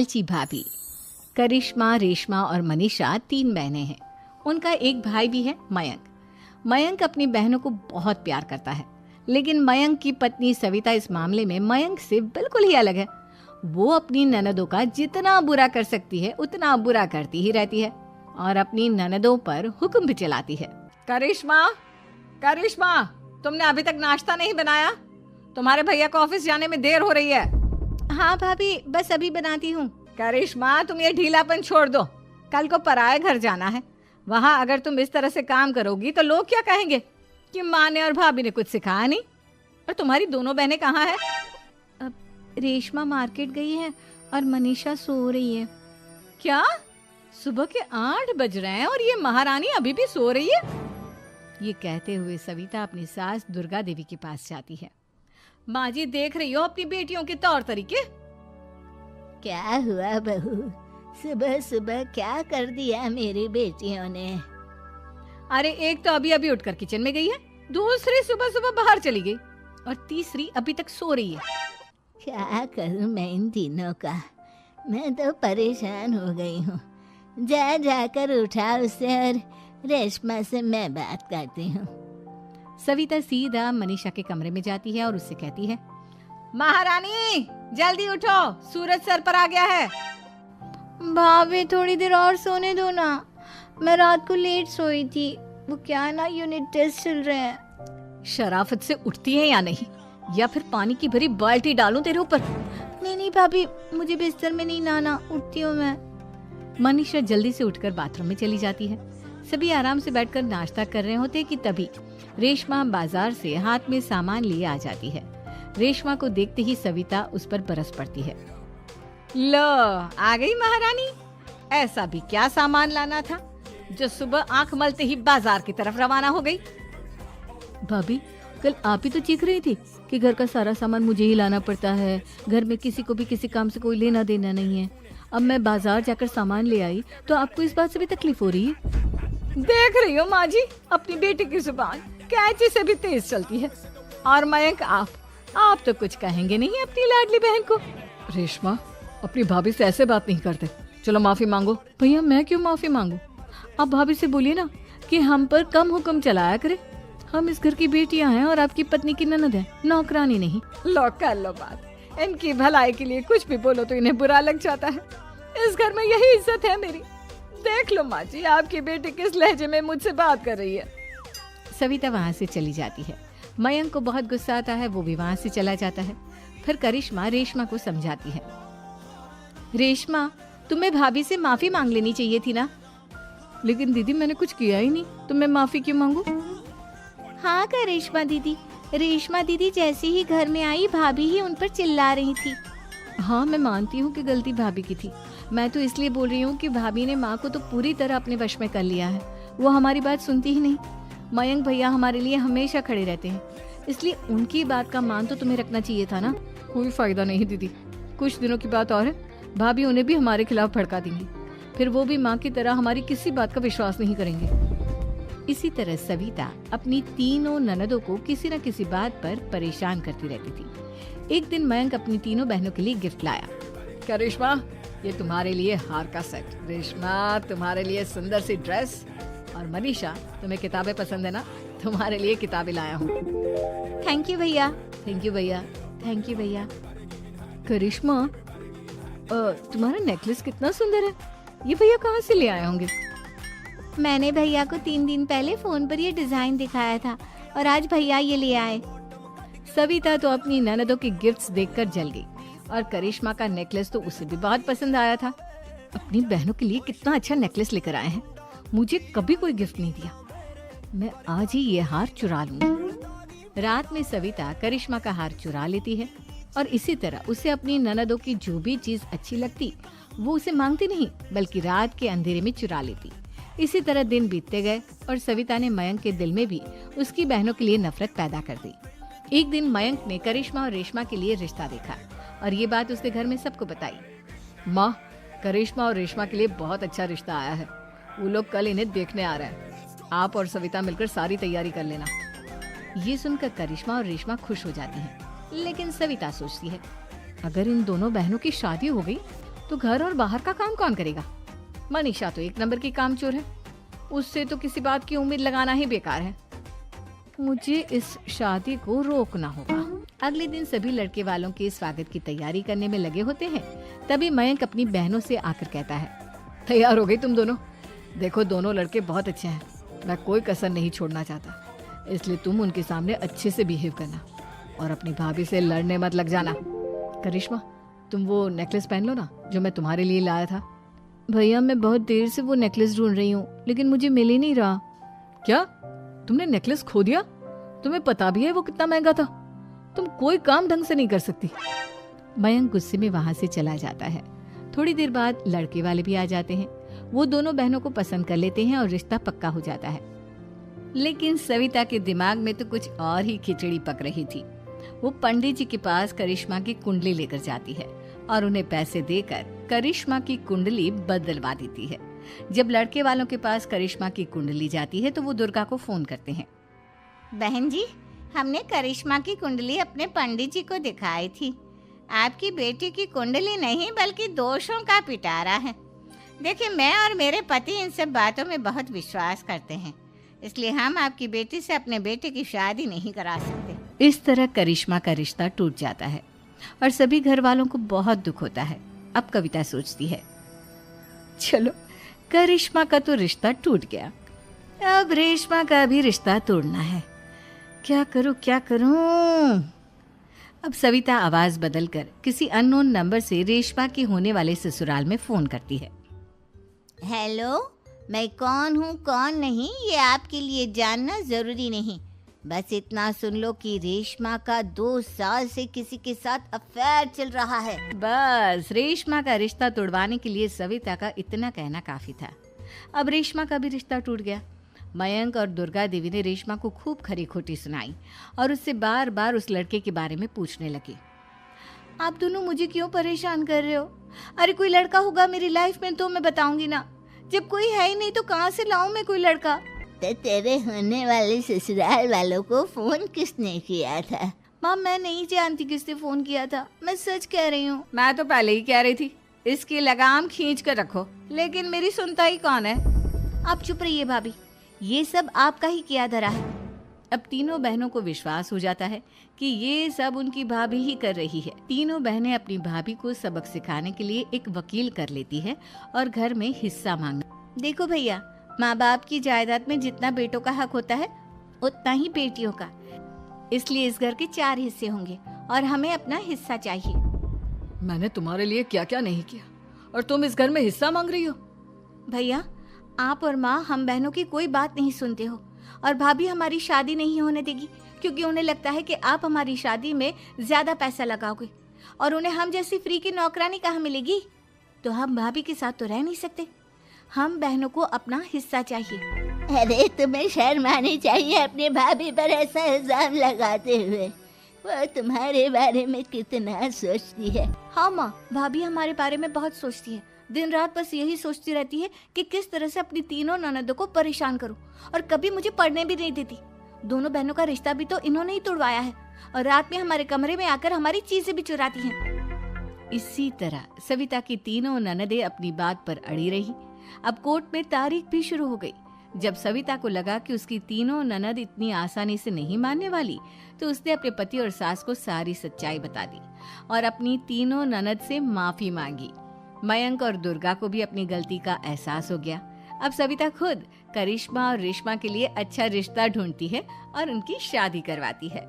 लालची भाभी। करिश्मा, रेशमा और मनीषा 3 बहनें हैं। उनका एक भाई भी है, मयंक। मयंक अपनी बहनों को बहुत प्यार करता है, लेकिन मयंक की पत्नी सविता इस मामले में मयंक से बिल्कुल ही अलग है। वो अपनी ननदों का जितना बुरा कर सकती है उतना बुरा करती ही रहती है और अपनी ननदों पर हुक्म भी चलाती है। करिश्मा, करिश्मा, तुमने अभी तक नाश्ता नहीं बनाया? तुम्हारे भैया को ऑफिस जाने में देर हो रही है। हाँ भाभी, बस अभी बनाती हूँ। करिश्मा, तुम ये ढीलापन छोड़ दो। कल को पराये घर जाना है। वहाँ अगर तुम इस तरह से काम करोगी तो लोग क्या कहेंगे कि माँ ने और भाभी ने कुछ सिखाया नहीं। और तुम्हारी दोनों बहनें कहाँ हैं? अब रेशमा मार्केट गई है और मनीषा सो रही है। क्या? सुबह के 8 बज रहे हैं और ये महारानी अभी भी सो रही है? ये कहते हुए सविता अपनी सास दुर्गा देवी के पास जाती है। माँ जी, देख रही हो अपनी बेटियों के तौर तरीके? क्या हुआ बहू, सुबह सुबह क्या कर दिया मेरी बेटियों ने? अरे एक तो अभी अभी उठकर किचन में गई है, दूसरी सुबह सुबह बाहर चली गई और तीसरी अभी तक सो रही है। क्या करूं मैं इन तीनों का, मैं तो परेशान हो गई हूँ। जा जाकर उठा उसे और रेशमा से मैं बात करती हूँ। सविता सीधा मनीषा के कमरे में जाती है और उससे कहती है, महारानी जल्दी उठो, सूरज सर पर आ गया है। भाभी थोड़ी देर और सोने दो ना, मैं रात को लेट सोई थी। वो क्या ना, यूनिट टेस्ट चल रहे हैं। शराफत से उठती है या नहीं, या फिर पानी की भरी बाल्टी डालूं तेरे ऊपर? नहीं भाभी, मुझे बिस्तर में नहीं लाना, उठती हूँ मैं। मनीषा जल्दी से उठकर बाथरूम में चली जाती है। सभी आराम से बैठकर नाश्ता कर रहे होते कि तभी रेशमा बाजार से हाथ में सामान लिए आ जाती है। रेशमा को देखते ही सविता उस पर बरस पड़ती है। लो, आ गई महारानी। ऐसा भी क्या सामान लाना था जो सुबह आंख मलते ही बाजार की तरफ रवाना हो गई? भाभी, कल आप ही तो चीख रही थी कि घर का सारा सामान मुझे ही लाना पड़ता है, घर में किसी को भी किसी काम से कोई लेना देना नहीं है। अब मैं बाजार जाकर सामान ले आई तो आपको इस बात से भी तकलीफ हो रही है? देख रही हो माँ जी, अपनी बेटी की जुबान कैंची से भी तेज चलती है। और मयंक, आप तो कुछ कहेंगे नहीं अपनी लाडली बहन को? रेशमा, अपनी भाभी से ऐसे बात नहीं करते। चलो माफी मांगो। भैया, मैं क्यों माफी मांगू? आप भाभी से बोलिए ना कि हम पर कम हुक्म चलाया करे। हम इस घर की बेटियां हैं और आपकी पत्नी की ननद है, नौकरानी नहीं। लो कर लो बात। इनकी भलाई के लिए कुछ भी बोलो तो इन्हें बुरा लग जाता है। इस घर में यही इज्जत है मेरी। देख लो माँ जी, आपकी बेटी किस लहजे में मुझसे बात कर रही है। सविता वहाँ से चली जाती है। मयंक को बहुत गुस्सा आता है, वो भी वहाँ से चला जाता है। फिर करिश्मा रेशमा को समझाती है, रेशमा, तुम्हें भाभी से माफी मांग लेनी चाहिए थी ना। लेकिन दीदी, मैंने कुछ किया ही नहीं, तो मैं माफी क्यों मांगू? हाँ करिश्मा दीदी, रेशमा दीदी जैसे ही घर में आई भाभी ही उन पर चिल्ला रही थी। हाँ, मैं मानती हूँ कि गलती भाभी की थी। मैं तो इसलिए बोल रही हूँ कि भाभी ने माँ को तो पूरी तरह अपने वश में कर लिया है। वो हमारी बात सुनती ही नहीं। मयंक भैया हमारे लिए हमेशा खड़े रहते हैं, इसलिए उनकी बात का मान तो तुम्हें रखना चाहिए था ना। कोई फायदा नहीं दीदी, कुछ दिनों की बात और है, भाभी उन्हें भी हमारे खिलाफ भड़का देंगी। फिर वो भी माँ की तरह हमारी किसी बात का विश्वास नहीं करेंगे। इसी तरह सविता अपनी तीनों ननदों को किसी न किसी बात पर परेशान करती रहती थी। एक दिन मयंक अपनी तीनों बहनों के लिए गिफ्ट लाया। क्या रेशमा, ये तुम्हारे लिए हार का सेट। रेशमा, तुम्हारे लिए सुंदर सी ड्रेस। और मनीषा, तुम्हें किताबें पसंद है ना, तुम्हारे लिए किताबें लाया हूँ। थैंक यू भैया। थैंक यू भैया। थैंक यू भैया। करिश्मा, तुम्हारा नेकलेस कितना सुंदर है, ये भैया कहाँ से ले आए होंगे? मैंने भैया को 3 दिन पहले फोन पर ये डिजाइन दिखाया था और आज भैया ये ले आए। सविता तो अपनी ननदों की गिफ्ट्स देखकर जल गई और करिश्मा का नेकलेस तो उसे भी बहुत पसंद आया था। अपनी बहनों के लिए कितना अच्छा नेकलेस लेकर आए हैं, मुझे कभी कोई गिफ्ट नहीं दिया। मैं आज ही ये हार चुरा लूंगी। रात में सविता करिश्मा का हार चुरा लेती है और इसी तरह उसे अपनी ननदों की जो भी चीज अच्छी लगती वो उसे मांगती नहीं, बल्कि रात के अंधेरे में चुरा लेती। इसी तरह दिन बीतते गए और सविता ने मयंक के दिल में भी उसकी बहनों के लिए नफरत पैदा कर दी। एक दिन मयंक ने करिश्मा और रेशमा के लिए रिश्ता देखा और ये बात उसने घर में सबको बताई। माँ, करिश्मा और रेशमा के लिए बहुत अच्छा रिश्ता आया है, वो लोग कल इन्हें देखने आ रहे हैं। आप और सविता मिलकर सारी तैयारी कर लेना। ये सुनकर करिश्मा और रेशमा खुश हो जाती हैं, लेकिन सविता सोचती है, अगर इन दोनों बहनों की शादी हो गई तो घर और बाहर का काम कौन करेगा? मनीषा तो एक नंबर की कामचोर है, उससे तो किसी बात की उम्मीद लगाना ही बेकार है। मुझे इस शादी को रोकना होगा। अगले दिन सभी लड़के वालों के स्वागत की तैयारी करने में लगे होते हैं। तभी मयंक अपनी बहनों से आकर कहता है, तैयार हो गई तुम दोनों? देखो दोनों लड़के बहुत अच्छे हैं, मैं कोई कसर नहीं छोड़ना चाहता, इसलिए तुम उनके सामने अच्छे से बिहेव करना और अपनी भाभी से लड़ने मत लग जाना। करिश्मा, तुम वो नेकलेस पहन लो ना जो मैं तुम्हारे लिए लाया था। भैया मैं बहुत देर से वो नेकलेस ढूंढ रही हूँ, लेकिन मुझे मिल ही नहीं रहा। क्या तुमने नेकलेस खो दिया? तुम्हें पता भी है वो कितना महंगा था? तुम कोई काम ढंग से नहीं कर सकती। मयंक गुस्से में वहां से चला जाता है। थोड़ी देर बाद लड़के वाले भी आ जाते हैं। वो दोनों बहनों को पसंद कर लेते हैं और रिश्ता पक्का हो जाता है। लेकिन सविता के दिमाग में तो कुछ और ही खिचड़ी पक रही थी। वो पंडित जी के पास करिश्मा की कुंडली लेकर जाती है और उन्हें पैसे देकर करिश्मा की कुंडली बदलवा देती है। जब लड़के वालों के पास करिश्मा की कुंडली जाती है तो वो दुर्गा को फोन करते हैं। बहन जी, हमने करिश्मा की कुंडली अपने पंडित जी को दिखाई थी। आपकी बेटी की कुंडली नहीं बल्कि दोषों का पिटारा है। देखिए, मैं और मेरे पति इन सब बातों में बहुत विश्वास करते हैं, इसलिए हम आपकी बेटी से अपने बेटे की शादी नहीं करा सकते। इस तरह करिश्मा का रिश्ता टूट जाता है और सभी घर वालों को बहुत दुख होता है। अब कविता सोचती है, चलो करिश्मा का तो रिश्ता टूट गया, अब रेशमा का भी रिश्ता तोड़ना है। क्या करूं? अब सविता आवाज बदलकर किसी अननोन नंबर से रेशमा के होने वाले ससुराल में फोन करती है। हेलो, मैं कौन हूँ कौन नहीं ये आपके लिए जानना जरूरी नहीं, बस इतना सुन लो कि रेशमा का 2 साल से किसी के साथ अफेयर चल रहा है। बस रेशमा का रिश्ता तोड़वाने के लिए सविता का इतना कहना काफी था। अब रेशमा का भी रिश्ता टूट गया। मयंक और दुर्गा देवी ने रेशमा को खूब खरी खोटी सुनाई और उससे बार बार उस लड़के के बारे में पूछने लगी। आप दोनों मुझे क्यों परेशान कर रहे हो? अरे कोई लड़का होगा मेरी लाइफ में तो मैं बताऊंगी ना, जब कोई है ही नहीं तो कहाँ से लाऊं मैं कोई लड़का? तो तेरे होने वाले ससुराल वालों को फोन किसने किया था? माँ, मैं नहीं जानती किसने फोन किया था, मैं सच कह रही हूँ। मैं तो पहले ही कह रही थी इसकी लगाम खींच कर रखो, लेकिन मेरी सुनता ही कौन है। आप चुप रहिए भाभी, ये सब आपका ही किया धरा है। अब तीनों बहनों को विश्वास हो जाता है कि ये सब उनकी भाभी ही कर रही है। तीनों बहनें अपनी भाभी को सबक सिखाने के लिए एक वकील कर लेती है और घर में हिस्सा मांगना। देखो भैया, माँ बाप की जायदाद में जितना बेटों का हक होता है उतना ही बेटियों का, इसलिए इस घर के 4 हिस्से होंगे और हमें अपना हिस्सा चाहिए। मैंने तुम्हारे लिए क्या क्या नहीं किया और तुम इस घर में हिस्सा मांग रही हो? भैया, आप और माँ हम बहनों की कोई बात नहीं सुनते हो और भाभी हमारी शादी नहीं होने देगी क्योंकि उन्हें लगता है कि आप हमारी शादी में ज्यादा पैसा लगाओगे और उन्हें हम जैसी फ्री की नौकरानी कहाँ मिलेगी। तो हम भाभी के साथ तो रह नहीं सकते, हम बहनों को अपना हिस्सा चाहिए। अरे तुम्हें शर्म आनी चाहिए अपने भाभी पर ऐसा इल्जाम लगाते हुए। वो तुम्हारे बारे में कितना सोचती है। हाँ माँ, भाभी हमारे बारे में बहुत सोचती है, दिन रात बस यही सोचती रहती है कि किस तरह से अपनी तीनों ननदों को परेशान करूं और कभी मुझे पढ़ने भी नहीं देती। दोनों बहनों का रिश्ता भी तो इन्होंने ही तोड़वाया है और रात में हमारे कमरे में आकर हमारी चीजें भी चुराती हैं। इसी तरह सविता की तीनों ननदें अपनी बात पर अड़ी रही। अब कोर्ट में तारीख भी शुरू हो गई। जब सविता को लगा कि उसकी तीनों ननद इतनी आसानी से नहीं मानने वाली, तो उसने अपने पति और सास को सारी सच्चाई बता दी और अपनी तीनों ननद से माफी मांगी। मयंक और दुर्गा को भी अपनी गलती का एहसास हो गया। अब सविता खुद करिश्मा और रेशमा के लिए अच्छा रिश्ता ढूंढती है और उनकी शादी करवाती है।